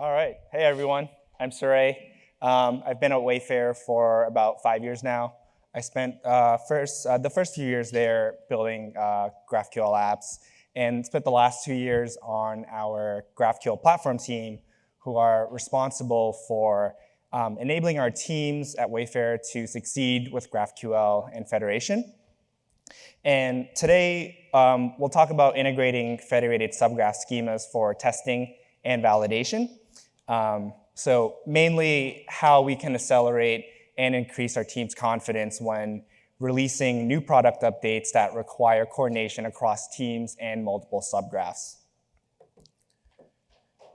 All right. Hey, everyone. I'm Serey. I've been at Wayfair for about 5 years now. I spent the first few years there building GraphQL apps and spent the last 2 years on our GraphQL platform team, who are responsible for enabling our teams at Wayfair to succeed with GraphQL and Federation. And today, we'll talk about integrating federated subgraph schemas for testing and validation. So mainly how we can accelerate and increase our team's confidence when releasing new product updates that require coordination across teams and multiple subgraphs.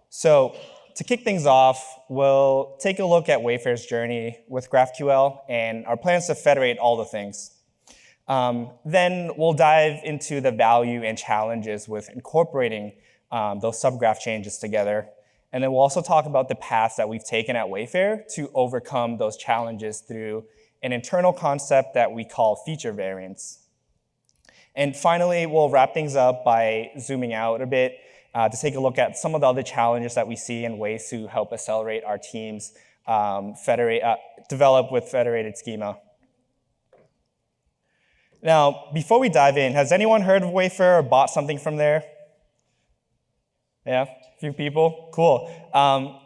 So to kick things off, we'll take a look at Wayfair's journey with GraphQL and our plans to federate all the things. Then we'll dive into the value and challenges with incorporating those subgraph changes together. And then we'll also talk about the paths that we've taken at Wayfair to overcome those challenges through an internal concept that we call feature variants. And finally, we'll wrap things up by zooming out a bit to take a look at some of the other challenges that we see and ways to help accelerate our teams develop with federated schema. Now, before we dive in, has anyone heard of Wayfair or bought something from there? Yeah, a few people, cool.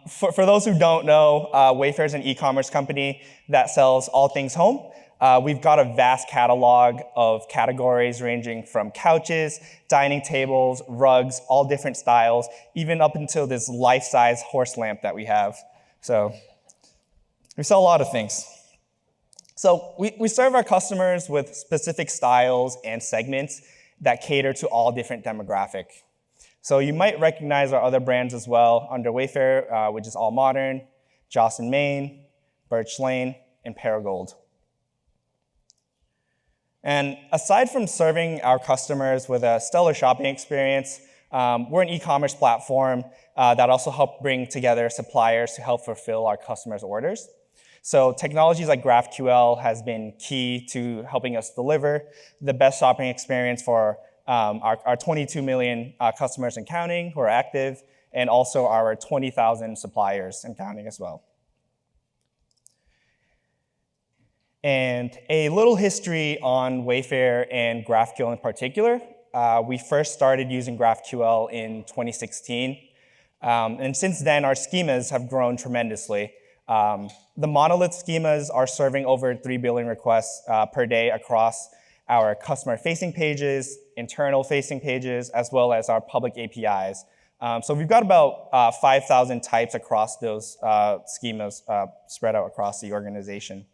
For those who don't know, Wayfair is an e-commerce company that sells all things home. We've got a vast catalog of categories ranging from couches, dining tables, rugs, all different styles, even up until this life-size horse lamp that we have. So we sell a lot of things. So we serve our customers with specific styles and segments that cater to all different demographics. So you might recognize our other brands as well under Wayfair, which is All Modern, Joss & Main, Birch Lane, and Paragold. And aside from serving our customers with a stellar shopping experience, we're an e-commerce platform that also help bring together suppliers to help fulfill our customers' orders. So technologies like GraphQL has been key to helping us deliver the best shopping experience for our 22 million customers and counting who are active, and also our 20,000 suppliers and counting as well. And a little history on Wayfair and GraphQL in particular. We first started using GraphQL in 2016. And since then, our schemas have grown tremendously. The monolith schemas are serving over 3 billion requests per day across our customer-facing pages, internal-facing pages, as well as our public APIs. So we've got about 5,000 types across those schemas spread out across the organization.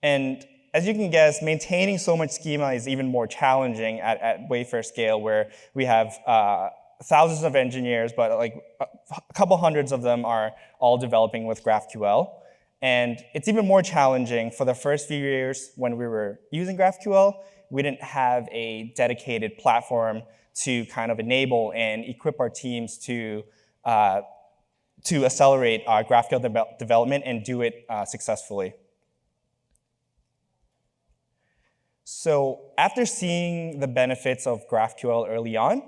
And as you can guess, maintaining so much schema is even more challenging at Wayfair scale, where we have thousands of engineers, but like a couple hundreds of them are all developing with GraphQL. And it's even more challenging for the first few years when we were using GraphQL. We didn't have a dedicated platform to kind of enable and equip our teams to accelerate our GraphQL development and do it successfully. So after seeing the benefits of GraphQL early on,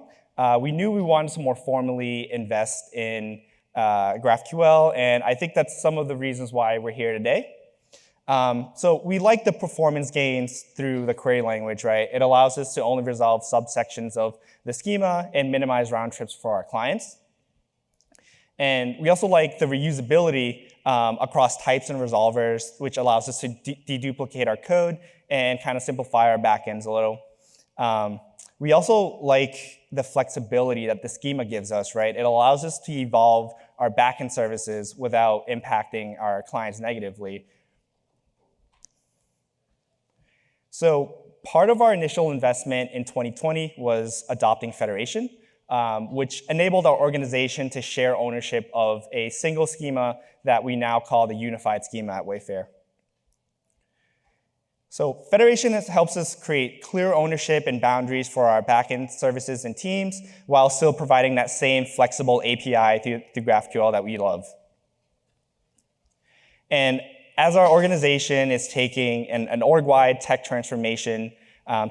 we knew we wanted to more formally invest in GraphQL, and I think that's some of the reasons why we're here today. So we like the performance gains through the query language, right? It allows us to only resolve subsections of the schema and minimize round trips for our clients. And we also like the reusability across types and resolvers, which allows us to deduplicate our code and kind of simplify our backends a little. We also like the flexibility that the schema gives us, right? It allows us to evolve our backend services without impacting our clients negatively. So part of our initial investment in 2020 was adopting Federation, which enabled our organization to share ownership of a single schema that we now call the unified schema at Wayfair. So Federation helps us create clear ownership and boundaries for our backend services and teams, while still providing that same flexible API through GraphQL that we love. And as our organization is taking an org-wide tech transformation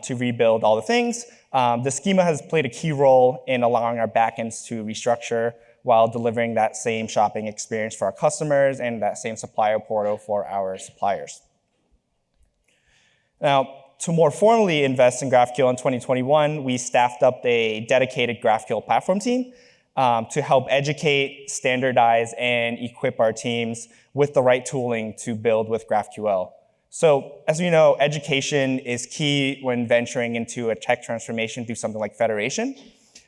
to rebuild all the things, the schema has played a key role in allowing our backends to restructure while delivering that same shopping experience for our customers and that same supplier portal for our suppliers. Now, to more formally invest in GraphQL in 2021, we staffed up a dedicated GraphQL platform team to help educate, standardize, and equip our teams with the right tooling to build with GraphQL. So as we know, education is key when venturing into a tech transformation through something like Federation.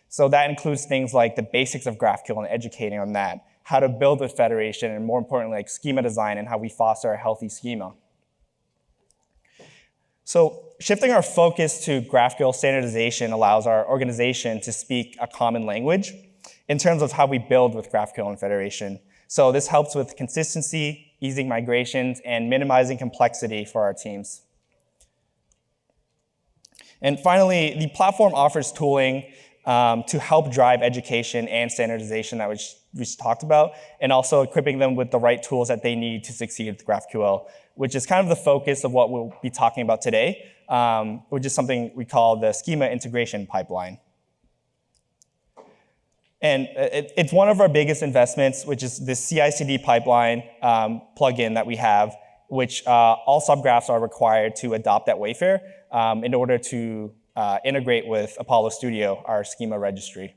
So that includes things like the basics of GraphQL and educating on that, how to build with Federation, and more importantly, like schema design and how we foster a healthy schema. So shifting our focus to GraphQL standardization allows our organization to speak a common language in terms of how we build with GraphQL and Federation. So this helps with consistency, easing migrations, and minimizing complexity for our teams. And finally, the platform offers tooling to help drive education and standardization that we just talked about, and also equipping them with the right tools that they need to succeed with GraphQL, which is kind of the focus of what we'll be talking about today, which is something we call the schema integration pipeline. And it's one of our biggest investments, which is the CI/CD pipeline plugin that we have, which all subgraphs are required to adopt at Wayfair in order to integrate with Apollo Studio, our schema registry.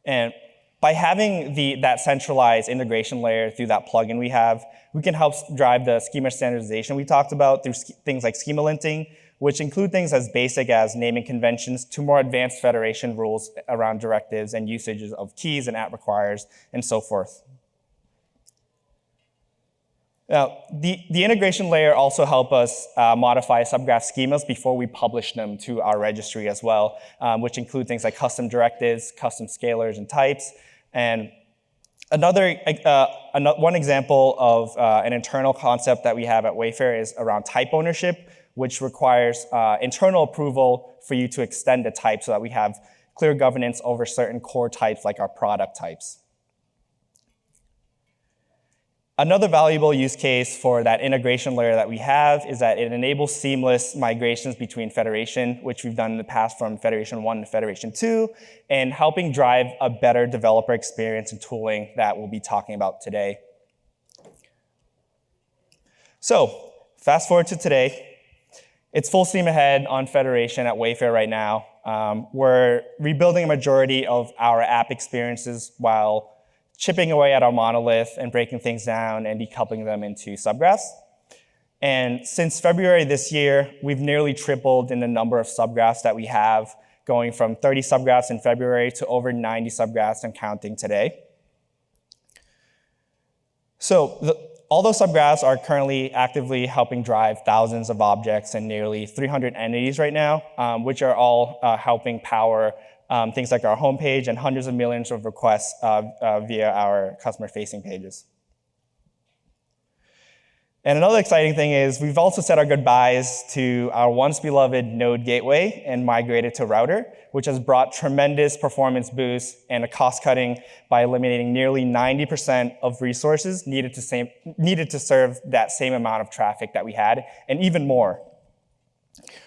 And by having that centralized integration layer through that plugin we have, we can help drive the schema standardization we talked about through things like schema linting, which include things as basic as naming conventions to more advanced Federation rules around directives and usages of keys and @requires and so forth. Now, the integration layer also helps us modify subgraph schemas before we publish them to our registry as well, which include things like custom directives, custom scalars and types. And one example of an internal concept that we have at Wayfair is around type ownership, which requires internal approval for you to extend a type so that we have clear governance over certain core types like our product types. Another valuable use case for that integration layer that we have is that it enables seamless migrations between Federation, which we've done in the past from Federation 1 to Federation 2, and helping drive a better developer experience and tooling that we'll be talking about today. So, fast forward to today. It's full steam ahead on Federation at Wayfair right now. We're rebuilding a majority of our app experiences while chipping away at our monolith and breaking things down and decoupling them into subgraphs. And since February this year, we've nearly tripled in the number of subgraphs that we have, going from 30 subgraphs in February to over 90 subgraphs and counting today. So all those subgraphs are currently actively helping drive thousands of objects and nearly 300 entities right now, which are all helping power things like our homepage and hundreds of millions of requests via our customer-facing pages. And another exciting thing is we've also said our goodbyes to our once beloved Node gateway and migrated to Router, which has brought tremendous performance boosts and a cost cutting by eliminating nearly 90% of resources needed to serve that same amount of traffic that we had, and even more.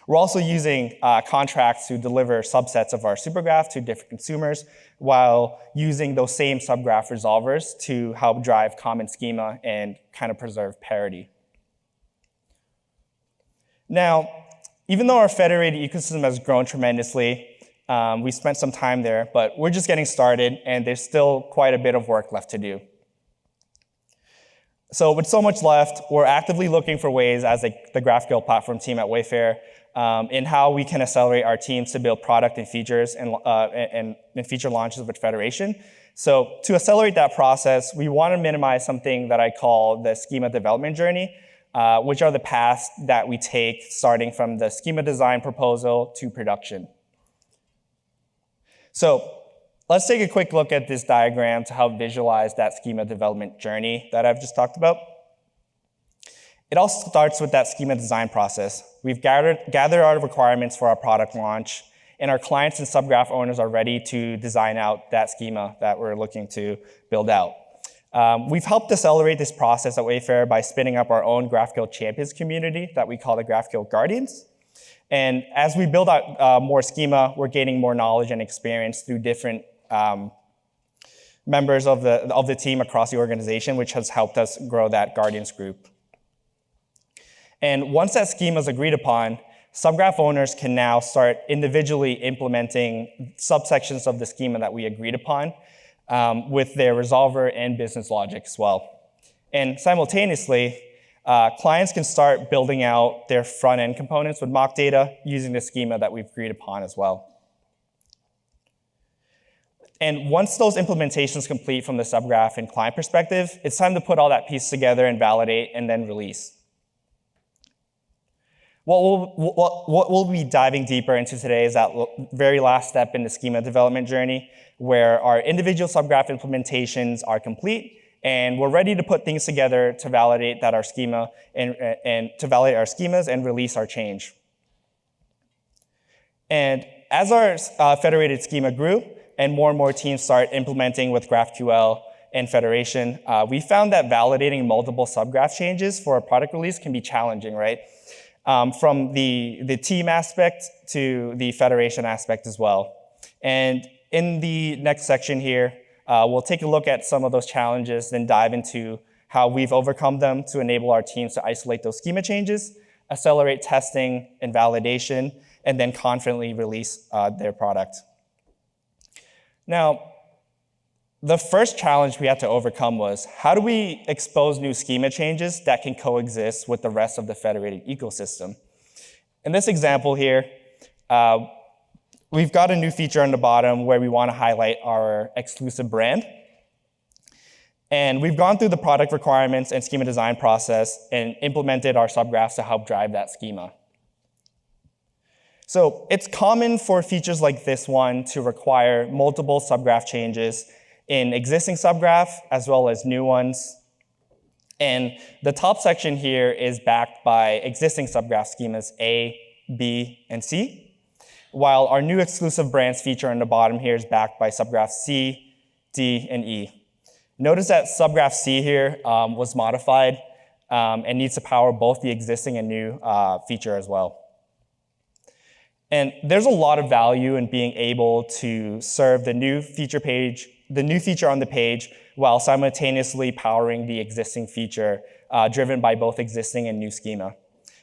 We're also using contracts to deliver subsets of our supergraph to different consumers while using those same subgraph resolvers to help drive common schema and kind of preserve parity. Now, even though our federated ecosystem has grown tremendously, we spent some time there, but we're just getting started and there's still quite a bit of work left to do. So with so much left, we're actively looking for ways as the GraphQL platform team at Wayfair in how we can accelerate our teams to build product and features and feature launches with Federation. So to accelerate that process, we want to minimize something that I call the schema development journey, which are the paths that we take starting from the schema design proposal to production. So let's take a quick look at this diagram to help visualize that schema development journey that I've just talked about. It all starts with that schema design process. We've gathered our requirements for our product launch, and our clients and subgraph owners are ready to design out that schema that we're looking to build out. We've helped accelerate this process at Wayfair by spinning up our own GraphQL champions community that we call the GraphQL Guardians. And as we build out more schema, we're gaining more knowledge and experience through different members of the team across the organization, which has helped us grow that Guardians group. And once that schema is agreed upon, subgraph owners can now start individually implementing subsections of the schema that we agreed upon with their resolver and business logic as well. And simultaneously, clients can start building out their front-end components with mock data using the schema that we've agreed upon as well. And once those implementations complete from the subgraph and client perspective, it's time to put all that piece together and validate and then release. What we'll be diving deeper into today is that very last step in the schema development journey, where our individual subgraph implementations are complete, and we're ready to put things together to validate that our schema and to validate our schemas and release our change. And as our federated schema grew and more teams start implementing with GraphQL and Federation, we found that validating multiple subgraph changes for a product release can be challenging, right? From the team aspect to the Federation aspect as well. And in the next section here, we'll take a look at some of those challenges, then dive into how we've overcome them to enable our teams to isolate those schema changes, accelerate testing and validation, and then confidently release their product. Now, the first challenge we had to overcome was, how do we expose new schema changes that can coexist with the rest of the federated ecosystem? In this example here, we've got a new feature on the bottom where we want to highlight our exclusive brand. And we've gone through the product requirements and schema design process and implemented our subgraphs to help drive that schema. So it's common for features like this one to require multiple subgraph changes in existing subgraph as well as new ones. And the top section here is backed by existing subgraph schemas A, B, and C, while our new exclusive brands feature on the bottom here is backed by subgraph C, D, and E. Notice that subgraph C here was modified and needs to power both the existing and new feature as well. And there's a lot of value in being able to serve the new feature on the page while simultaneously powering the existing feature driven by both existing and new schema.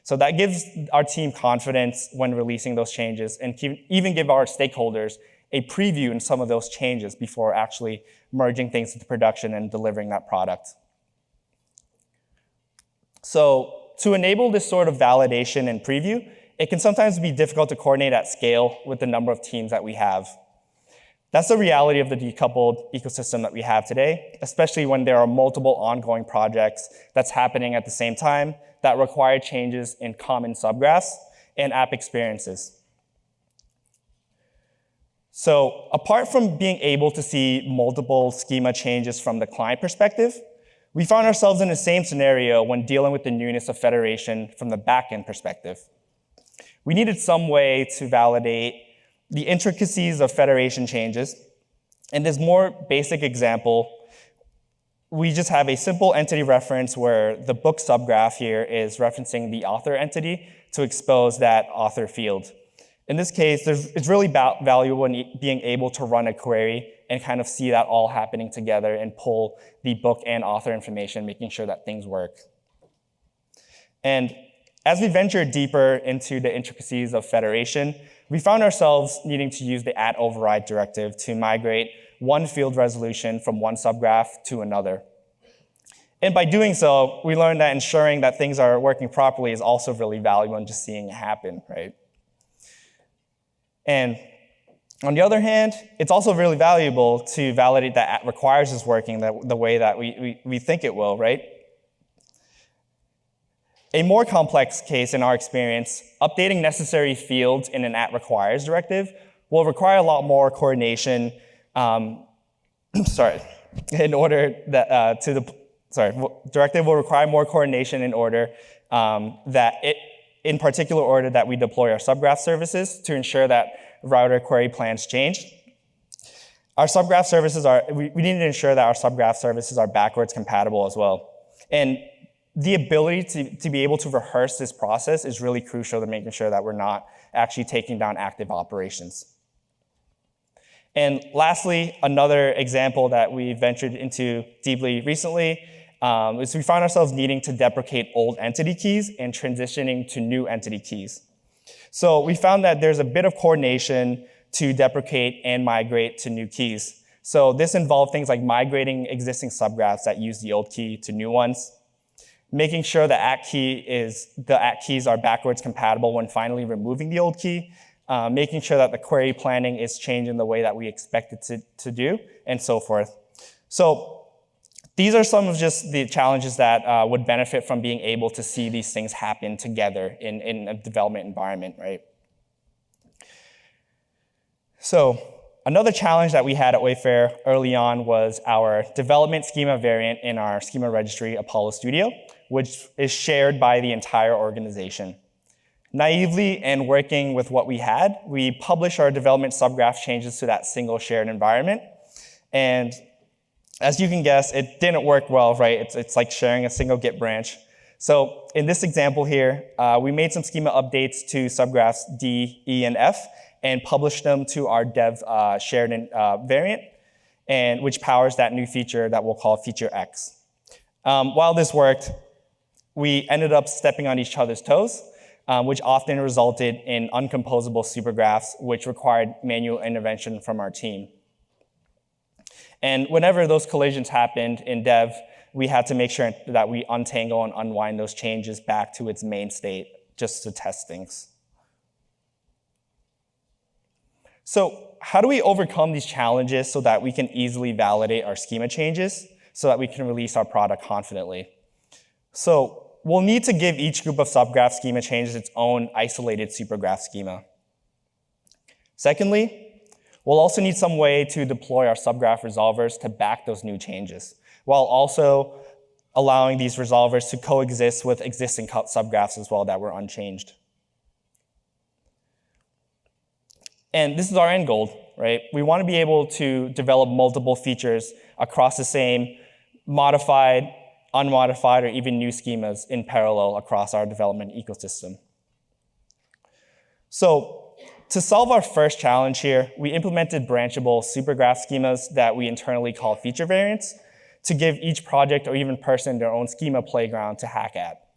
So that gives our team confidence when releasing those changes and can even give our stakeholders a preview in some of those changes before actually merging things into production and delivering that product. So to enable this sort of validation and preview, it can sometimes be difficult to coordinate at scale with the number of teams that we have. That's the reality of the decoupled ecosystem that we have today, especially when there are multiple ongoing projects that's happening at the same time that require changes in common subgraphs and app experiences. So apart from being able to see multiple schema changes from the client perspective, we found ourselves in the same scenario when dealing with the newness of Federation from the backend perspective. We needed some way to validate the intricacies of Federation changes. In this more basic example, we just have a simple entity reference where the book subgraph here is referencing the author entity to expose that author field. In this case, it's really valuable in being able to run a query and kind of see that all happening together and pull the book and author information, making sure that things work. And as we ventured deeper into the intricacies of Federation, we found ourselves needing to use the @override directive to migrate one field resolution from one subgraph to another. And by doing so, we learned that ensuring that things are working properly is also really valuable in just seeing it happen, right? And on the other hand, it's also really valuable to validate that @requires is working the way that we think it will, right? A more complex case in our experience, updating necessary fields in an @requires directive will require a lot more coordination, directive will require more coordination in order in particular order that we deploy our subgraph services to ensure that router query plans change. Our subgraph services we need to ensure that our subgraph services are backwards compatible as well. And the ability to be able to rehearse this process is really crucial to making sure that we're not actually taking down active operations. And lastly, another example that we ventured into deeply recently is we found ourselves needing to deprecate old entity keys and transitioning to new entity keys. So we found that there's a bit of coordination to deprecate and migrate to new keys. So this involved things like migrating existing subgraphs that use the old key to new ones, making sure the ACK keys are backwards compatible when finally removing the old key, making sure that the query planning is changing the way that we expect it to do, and so forth. So these are some of just the challenges that would benefit from being able to see these things happen together in a development environment, right? So another challenge that we had at Wayfair early on was our development schema variant in our schema registry, Apollo Studio, which is shared by the entire organization. Naively and working with what we had, we published our development subgraph changes to that single shared environment. And as you can guess, it didn't work well, right? It's like sharing a single Git branch. So in this example here, we made some schema updates to subgraphs D, E, and F and published them to our dev shared variant, and which powers that new feature that we'll call feature X. While this worked, we ended up stepping on each other's toes, which often resulted in uncomposable supergraphs, which required manual intervention from our team. And whenever those collisions happened in dev, we had to make sure that we untangle and unwind those changes back to its main state just to test things. So how do we overcome these challenges so that we can easily validate our schema changes so that we can release our product confidently? So we'll need to give each group of subgraph schema changes its own isolated supergraph schema. Secondly, we'll also need some way to deploy our subgraph resolvers to back those new changes, while also allowing these resolvers to coexist with existing subgraphs as well that were unchanged. And this is our end goal, right? We want to be able to develop multiple features across the same modified, unmodified, or even new schemas in parallel across our development ecosystem. So to solve our first challenge here, we implemented branchable supergraph schemas that we internally call feature variants to give each project or even person their own schema playground to hack at.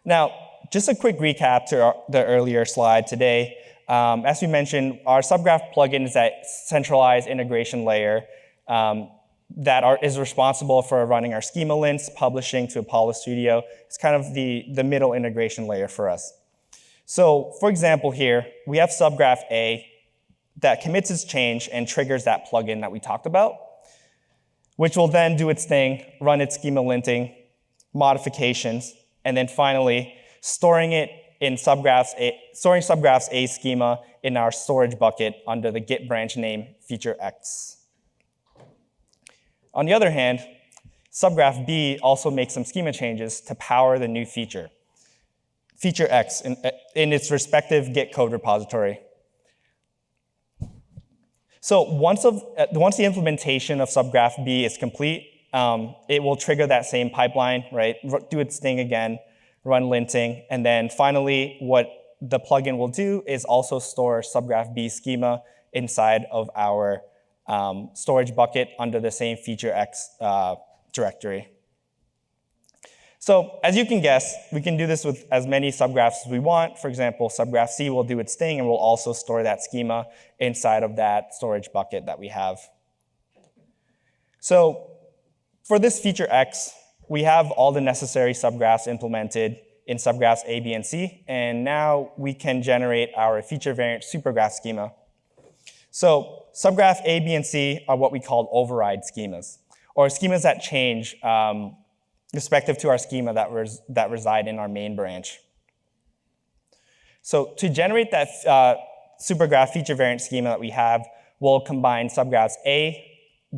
Now, just a quick recap to the earlier slide today. As we mentioned, our subgraph plugin is that centralized integration layer that is responsible for running our schema lints, publishing to Apollo Studio. It's kind of the middle integration layer for us. So for example here, we have subgraph A that commits its change and triggers that plugin that we talked about, which will then do its thing, run its schema linting, modifications, and then finally storing subgraphs A schema in our storage bucket under the Git branch name feature X. On the other hand, subgraph B also makes some schema changes to power the new feature X in its respective Git code repository. So once the implementation of subgraph B is complete, it will trigger that same pipeline, right? Do its thing again, run linting, and then finally what the plugin will do is also store subgraph B schema inside of our storage bucket under the same feature X directory. So as you can guess, we can do this with as many subgraphs as we want. For example, subgraph C will do its thing and we'll also store that schema inside of that storage bucket that we have. So for this feature X, we have all the necessary subgraphs implemented in subgraphs A, B, and C, and now we can generate our feature variant supergraph schema. So subgraph A, B, and C are what we call override schemas, or schemas that change respective to our schema that reside in our main branch. So to generate that supergraph feature variant schema that we have, we'll combine subgraphs A,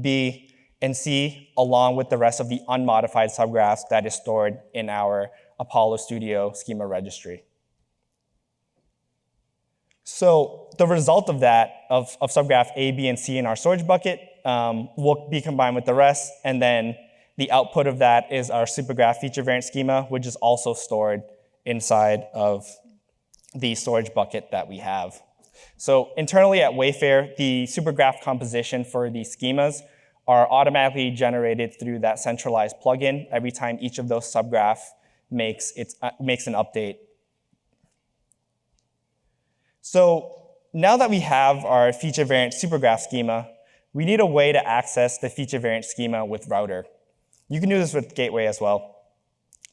B, and C along with the rest of the unmodified subgraphs that is stored in our Apollo Studio schema registry. So the result of that, of subgraph A, B, and C in our storage bucket will be combined with the rest, and then the output of that is our supergraph feature variant schema, which is also stored inside of the storage bucket that we have. So internally at Wayfair, the supergraph composition for these schemas are automatically generated through that centralized plugin every time each of those subgraph makes an update. So now that we have our feature variant supergraph schema, we need a way to access the feature variant schema with router. You can do this with Gateway as well.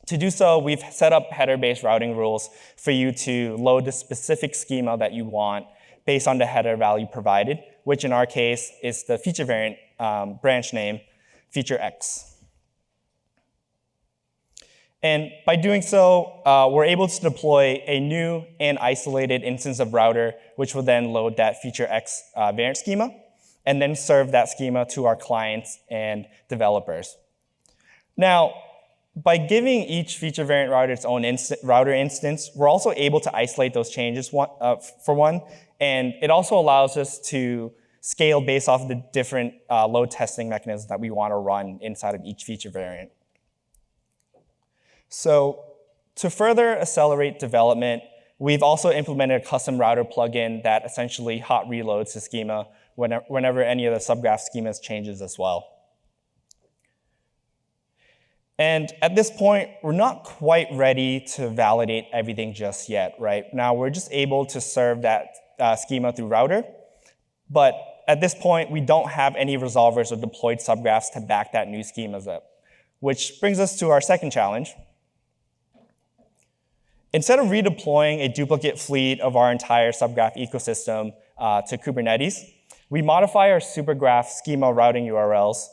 To do so, we've set up header-based routing rules for you to load the specific schema that you want based on the header value provided, which in our case is the feature variant branch name, feature X. And by doing so, we're able to deploy a new and isolated instance of router, which will then load that feature X variant schema, and then serve that schema to our clients and developers. Now, by giving each feature variant router its own router instance, we're also able to isolate those changes for one, and it also allows us to scale based off of the different load testing mechanisms that we want to run inside of each feature variant. So to further accelerate development, we've also implemented a custom router plugin that essentially hot reloads the schema whenever any of the subgraph schemas changes as well. And at this point, we're not quite ready to validate everything just yet, right? Now, we're just able to serve that schema through router, but at this point, we don't have any resolvers or deployed subgraphs to back that new schemas up, which brings us to our second challenge. Instead of redeploying a duplicate fleet of our entire subgraph ecosystem to Kubernetes, we modify our supergraph schema routing URLs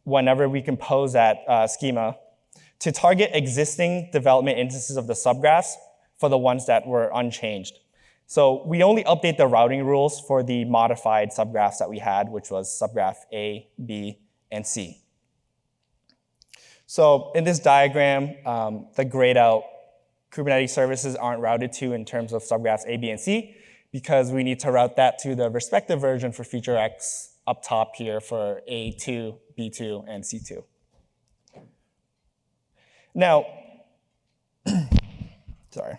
whenever we compose that schema to target existing development instances of the subgraphs for the ones that were unchanged. So we only update the routing rules for the modified subgraphs that we had, which was subgraph A, B, and C. So in this diagram, the grayed out Kubernetes services aren't routed to in terms of subgraphs A, B, and C, because we need to route that to the respective version for feature X up top here for A2, B2, and C2. Now, sorry.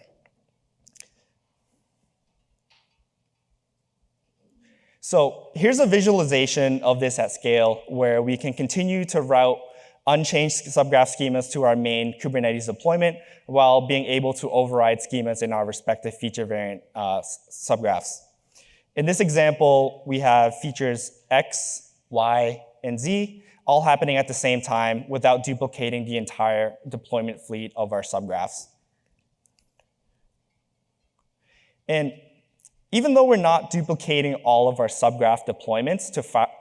So here's a visualization of this at scale where we can continue to route unchanged subgraph schemas to our main Kubernetes deployment while being able to override schemas in our respective feature variant subgraphs. In this example, we have features X, Y, and Z all happening at the same time without duplicating the entire deployment fleet of our subgraphs. And even though we're not duplicating all of our subgraph deployments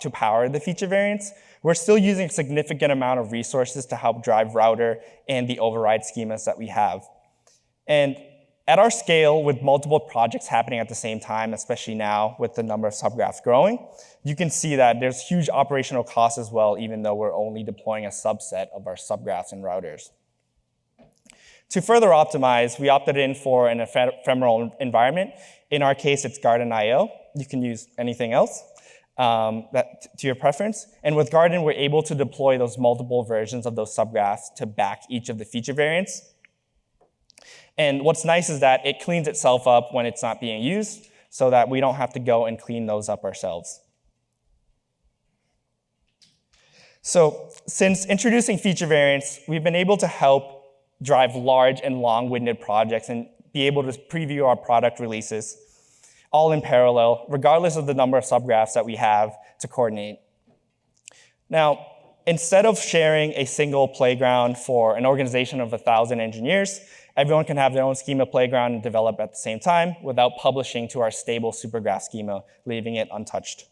to power the feature variants, we're still using a significant amount of resources to help drive router and the override schemas that we have. And at our scale, with multiple projects happening at the same time, especially now with the number of subgraphs growing, you can see that there's huge operational costs as well, even though we're only deploying a subset of our subgraphs and routers. To further optimize, we opted in for an ephemeral environment. In our case, it's Garden.io. You can use anything else to your preference. And with Garden, we're able to deploy those multiple versions of those subgraphs to back each of the feature variants. And what's nice is that it cleans itself up when it's not being used so that we don't have to go and clean those up ourselves. So since introducing feature variants, we've been able to help drive large and long-winded projects and be able to preview our product releases all in parallel, regardless of the number of subgraphs that we have to coordinate. Now, instead of sharing a single playground for an organization of 1,000 engineers, everyone can have their own schema playground and develop at the same time without publishing to our stable supergraph schema, leaving it untouched.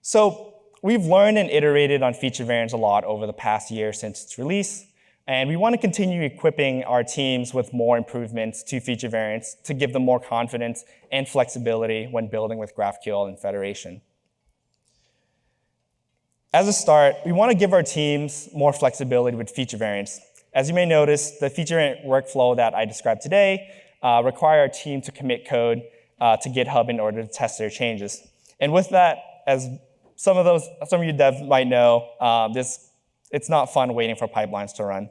So we've learned and iterated on feature variants a lot over the past year since its release, and we want to continue equipping our teams with more improvements to feature variants to give them more confidence and flexibility when building with GraphQL and Federation. As a start, we want to give our teams more flexibility with feature variants. As you may notice, the feature variant workflow that I described today require our team to commit code to GitHub in order to test their changes. And with that, as some of you devs might know, it's not fun waiting for pipelines to run.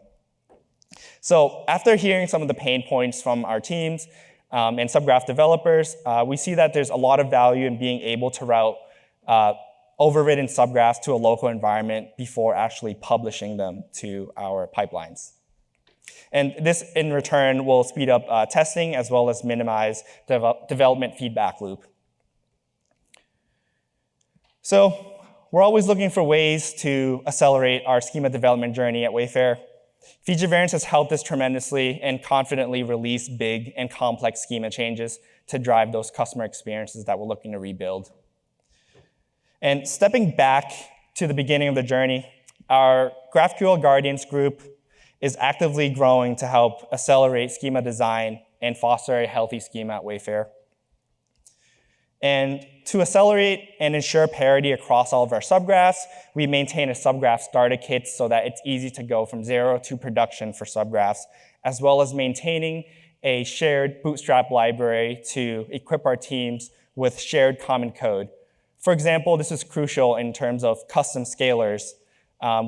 So after hearing some of the pain points from our teams, and subgraph developers, we see that there's a lot of value in being able to route overridden subgraphs to a local environment before actually publishing them to our pipelines. And this, in return, will speed up testing as well as minimize development feedback loop. So we're always looking for ways to accelerate our schema development journey at Wayfair. Feature variance has helped us tremendously and confidently release big and complex schema changes to drive those customer experiences that we're looking to rebuild. And stepping back to the beginning of the journey, our GraphQL Guardians group is actively growing to help accelerate schema design and foster a healthy schema at Wayfair. And to accelerate and ensure parity across all of our subgraphs, we maintain a subgraph starter kit so that it's easy to go from zero to production for subgraphs, as well as maintaining a shared Bootstrap library to equip our teams with shared common code. For example, this is crucial in terms of custom scalars.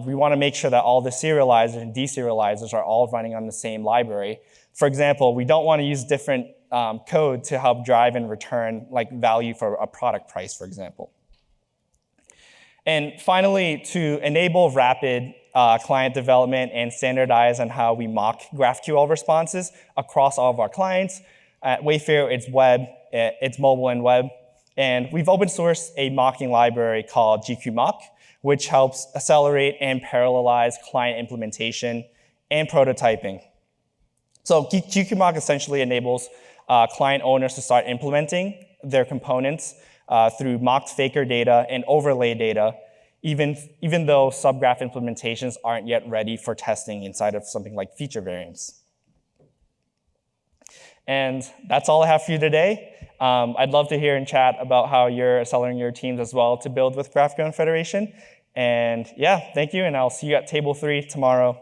We want to make sure that all the serializers and deserializers are all running on the same library. For example, we don't want to use different code to help drive and return like value for a product price, for example. And finally, to enable rapid client development and standardize on how we mock GraphQL responses across all of our clients, at Wayfair, it's web, it's mobile and web. And we've open sourced a mocking library called GQMock, which helps accelerate and parallelize client implementation and prototyping. So GQMock essentially enables client owners to start implementing their components through mocked faker data and overlay data, even though subgraph implementations aren't yet ready for testing inside of something like feature variants. And that's all I have for you today. I'd love to hear and chat about how you're accelerating your teams as well to build with GraphQL and Federation. And yeah, thank you, and I'll see you at table 3 tomorrow.